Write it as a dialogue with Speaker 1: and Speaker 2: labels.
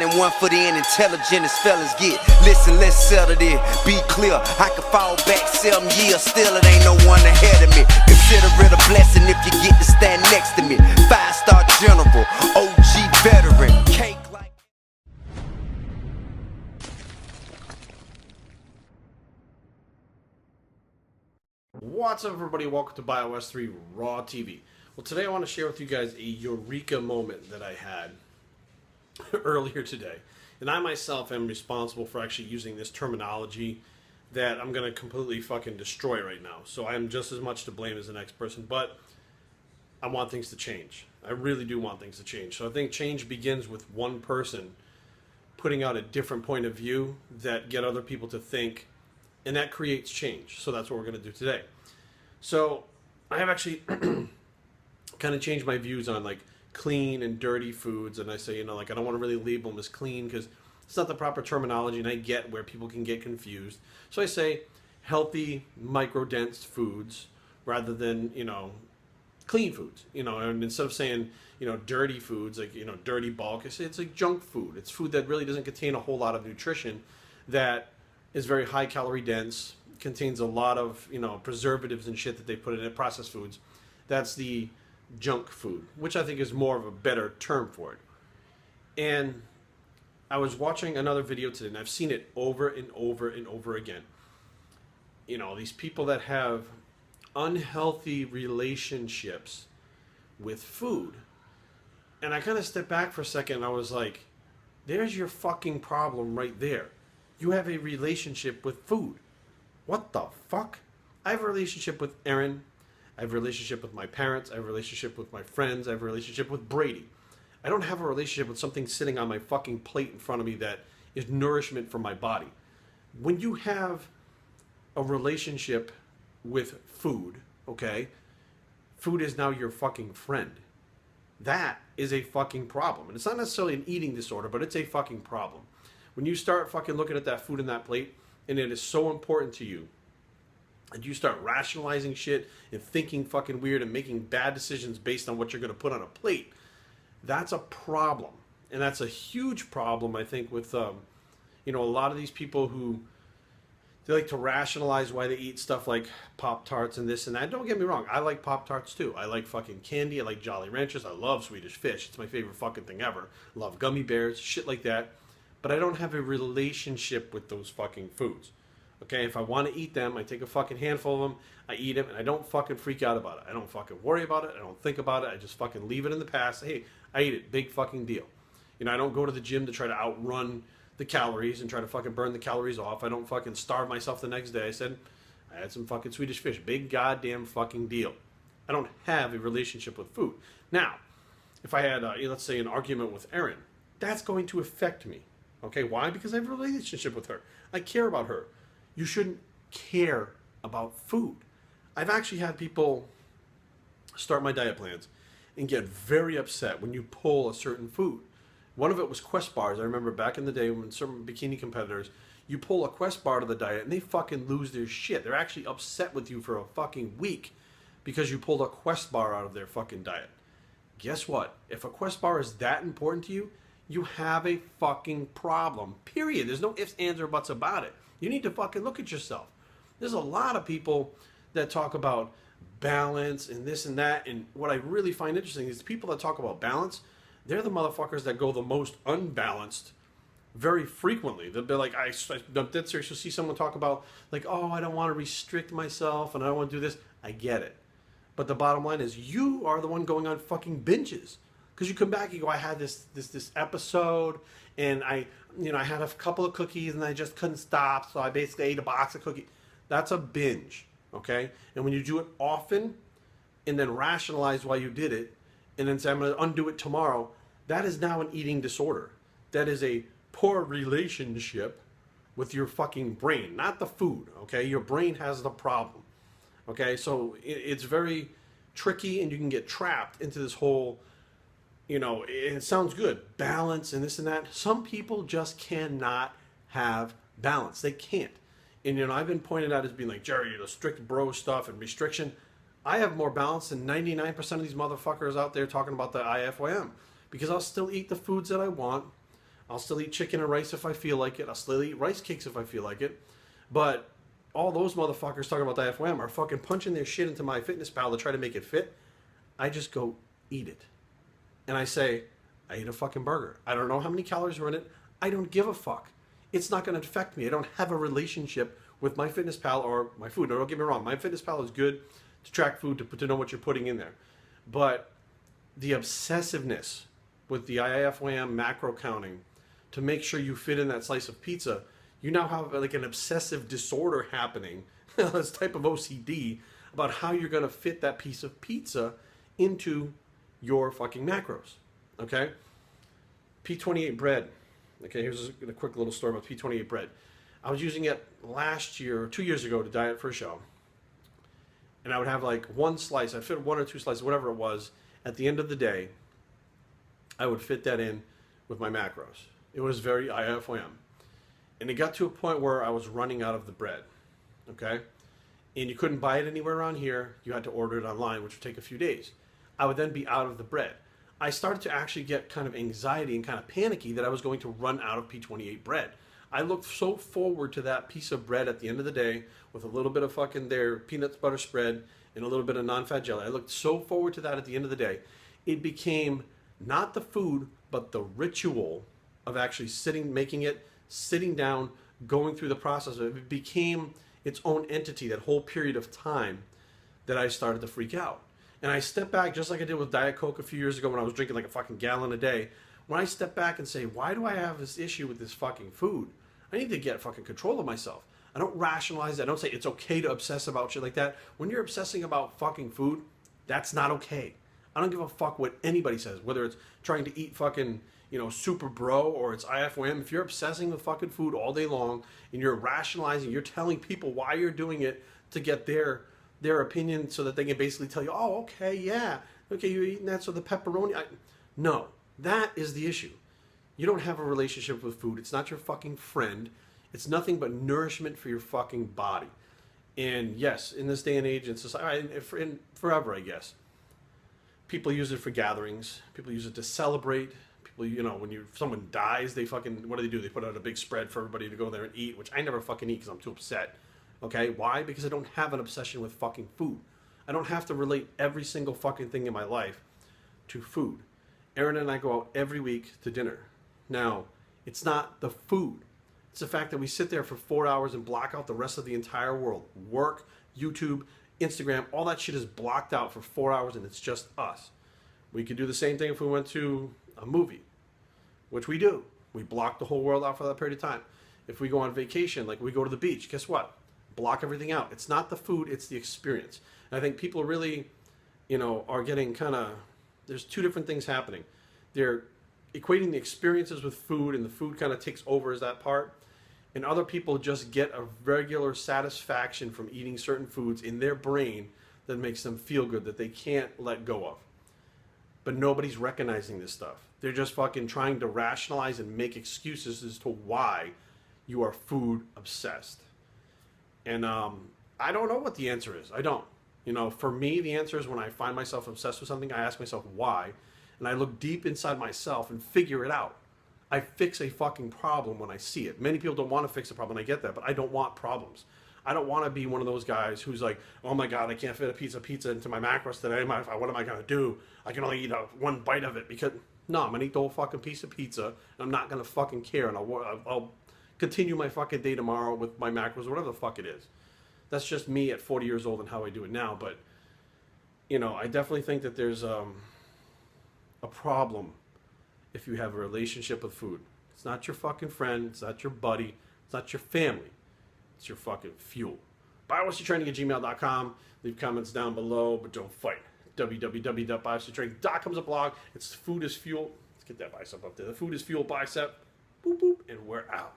Speaker 1: mind and one for the intelligent as fellas get. Listen, let's settle this, be clear. I could fall back 7 years, still it ain't no one ahead of me. Consider it a blessing if you get to stand next to me. 5-star general, OG veteran, cake like.
Speaker 2: What's up, everybody? Welcome to Bios3 Raw TV. Well, today I want to share with you guys a eureka moment that I had earlier today. And I myself am responsible for actually using this terminology that I'm going to completely fucking destroy right now. So I am just as much to blame as the next person, but I want things to change. I really do want things to change. So I think change begins with one person putting out a different point of view that get other people to think, and that creates change. So that's what we're going to do today. So I have actually kind of changed my views on like clean and dirty foods, and I say, you know, like I don't want to really label them as clean because it's not the proper terminology, and I get where people can get confused. So I say healthy, micro-dense foods rather than, you know, clean foods, you know, and instead of saying, you know, dirty foods, like, you know, dirty bulk, I say it's like junk food. It's food that really doesn't contain a whole lot of nutrition, that is very high calorie dense, contains a lot of, you know, preservatives and shit that they put in it, processed foods. That's the junk food, which I think is more of a better term for it. And I was watching another video today, and I've seen it over and over and over again. You know, these people that have unhealthy relationships with food. And I kind of stepped back for a second, and I was like, there's your fucking problem right there. You have a relationship with food. What the fuck? I have a relationship with Erin. I have a relationship with my parents. I have a relationship with my friends. I have a relationship with Brady. I don't have a relationship with something sitting on my fucking plate in front of me that is nourishment for my body. When you have a relationship with food, okay, food is now your fucking friend. That is a fucking problem. And it's not necessarily an eating disorder, but it's a fucking problem. When you start fucking looking at that food in that plate, and it is so important to you, and you start rationalizing shit and thinking fucking weird and making bad decisions based on what you're going to put on a plate, that's a problem. And that's a huge problem, I think, with, you know, a lot of these people who, they like to rationalize why they eat stuff like Pop-Tarts and this and that. Don't get me wrong, I like Pop-Tarts too. I like fucking candy, I like Jolly Ranchers, I love Swedish Fish. It's my favorite fucking thing ever. I love gummy bears, shit like that. But I don't have a relationship with those fucking foods. Okay, if I want to eat them, I take a fucking handful of them, I eat them, and I don't fucking freak out about it. I don't fucking worry about it, I don't think about it, I just fucking leave it in the past. Hey, I eat it, big fucking deal. You know, I don't go to the gym to try to outrun the calories and try to fucking burn the calories off. I don't fucking starve myself the next day. I said, I had some fucking Swedish Fish, big goddamn fucking deal. I don't have a relationship with food. Now, if I had, let's say, an argument with Erin, that's going to affect me. Okay, why? Because I have a relationship with her. I care about her. You shouldn't care about food. I've actually had people start my diet plans and get very upset when you pull a certain food. One of it was Quest bars. I remember back in the day when certain bikini competitors, you pull a Quest bar to the diet and they fucking lose their shit. They're actually upset with you for a fucking week because you pulled a Quest bar out of their fucking diet. Guess what? If a Quest bar is that important to you, you have a fucking problem. Period. There's no ifs, ands, or buts about it. You need to fucking look at yourself. There's a lot of people that talk about balance and this and that, and what I really find interesting is the people that talk about balance, they're the motherfuckers that go the most unbalanced very frequently. They'll be like, I'm dead serious. You'll see someone talk about like, oh, I don't want to restrict myself and I don't want to do this. I get it. But the bottom line is you are the one going on fucking binges. Because you come back, you go, I had this episode, and I had a couple of cookies, and I just couldn't stop, so I basically ate a box of cookies. That's a binge, okay? And when you do it often, and then rationalize why you did it, and then say, I'm going to undo it tomorrow, that is now an eating disorder. That is a poor relationship with your fucking brain, not the food, okay? Your brain has the problem, okay? So it's very tricky, and you can get trapped into this whole, you know, it sounds good, balance and this and that. Some people just cannot have balance. They can't. And, you know, I've been pointed out as being like, Jerry, you know, strict bro stuff and restriction. I have more balance than 99% of these motherfuckers out there talking about the IFYM, because I'll still eat the foods that I want. I'll still eat chicken and rice if I feel like it. I'll still eat rice cakes if I feel like it. But all those motherfuckers talking about IFYM are fucking punching their shit into MyFitnessPal to try to make it fit. I just go eat it. And I say, I ate a fucking burger. I don't know how many calories are in it. I don't give a fuck. It's not going to affect me. I don't have a relationship with MyFitnessPal or my food. No, don't get me wrong. MyFitnessPal is good to track food, to know what you're putting in there. But the obsessiveness with the IFYM macro counting to make sure you fit in that slice of pizza, you now have like an obsessive disorder happening, this type of OCD, about how you're going to fit that piece of pizza into your fucking macros. Okay? P28 bread. Okay, here's a quick little story about P28 bread. I was using it last year, 2 years ago, to diet for a show. And I would have like one slice, I'd fit 1 or 2 slices, whatever it was. At the end of the day, I would fit that in with my macros. It was very IFYM. And it got to a point where I was running out of the bread. Okay? And you couldn't buy it anywhere around here. You had to order it online, which would take a few days. I would then be out of the bread. I started to actually get kind of anxiety and kind of panicky that I was going to run out of P28 bread. I looked so forward to that piece of bread at the end of the day with a little bit of fucking their peanut butter spread and a little bit of non-fat jelly. I looked so forward to that at the end of the day. It became not the food, but the ritual of actually making it, sitting down, going through the process. It became its own entity, that whole period of time that I started to freak out. And I stepped back, just like I did with Diet Coke a few years ago when I was drinking like a fucking gallon a day. When I step back and say, why do I have this issue with this fucking food? I need to get fucking control of myself. I don't rationalize it. I don't say it's okay to obsess about shit like that. When you're obsessing about fucking food, that's not okay. I don't give a fuck what anybody says, whether it's trying to eat fucking, Super Bro or it's IFYM. If you're obsessing with fucking food all day long and you're rationalizing, you're telling people why you're doing it to get their opinion so that they can basically tell you, oh, okay, yeah, okay, you're eating that, so the pepperoni. No, that is the issue. You don't have a relationship with food. It's not your fucking friend. It's nothing but nourishment for your fucking body. And yes, in this day and age, in society, and forever, I guess, people use it for gatherings. People use it to celebrate. People, when someone dies, they fucking, what do? They put out a big spread for everybody to go there and eat, which I never fucking eat because I'm too upset. Okay, why? Because I don't have an obsession with fucking food. I don't have to relate every single fucking thing in my life to food. Erin and I go out every week to dinner. Now, it's not the food. It's the fact that we sit there for 4 hours and block out the rest of the entire world. Work, YouTube, Instagram, all that shit is blocked out for 4 hours and it's just us. We could do the same thing if we went to a movie, which we do. We block the whole world out for that period of time. If we go on vacation, like we go to the beach, guess what? Block everything out. It's not the food, it's the experience. And I think people really, are getting kind of, there's two different things happening. They're equating the experiences with food, and the food kind of takes over as that part. And other people just get a regular satisfaction from eating certain foods in their brain that makes them feel good, that they can't let go of. But nobody's recognizing this stuff. They're just fucking trying to rationalize and make excuses as to why you are food obsessed. And I don't know what the answer is. I don't. For me, the answer is when I find myself obsessed with something, I ask myself why, and I look deep inside myself and figure it out. I fix a fucking problem when I see it. Many people don't want to fix a problem, I get that, but I don't want problems. I don't want to be one of those guys who's like, oh my God, I can't fit a pizza into my macros today. What am I going to do? I can only eat one bite of it because, no, I'm going to eat the whole fucking piece of pizza, and I'm not going to fucking care, and I'll continue my fucking day tomorrow with my macros, whatever the fuck it is. That's just me at 40 years old and how I do it now. But, I definitely think that there's a problem if you have a relationship with food. It's not your fucking friend. It's not your buddy. It's not your family. It's your fucking fuel. Bios3training@gmail.com. Leave comments down below, but don't fight. www.bios3training.com is a blog. It's food is fuel. Let's get that bicep up there. The food is fuel bicep. Boop, boop, and we're out.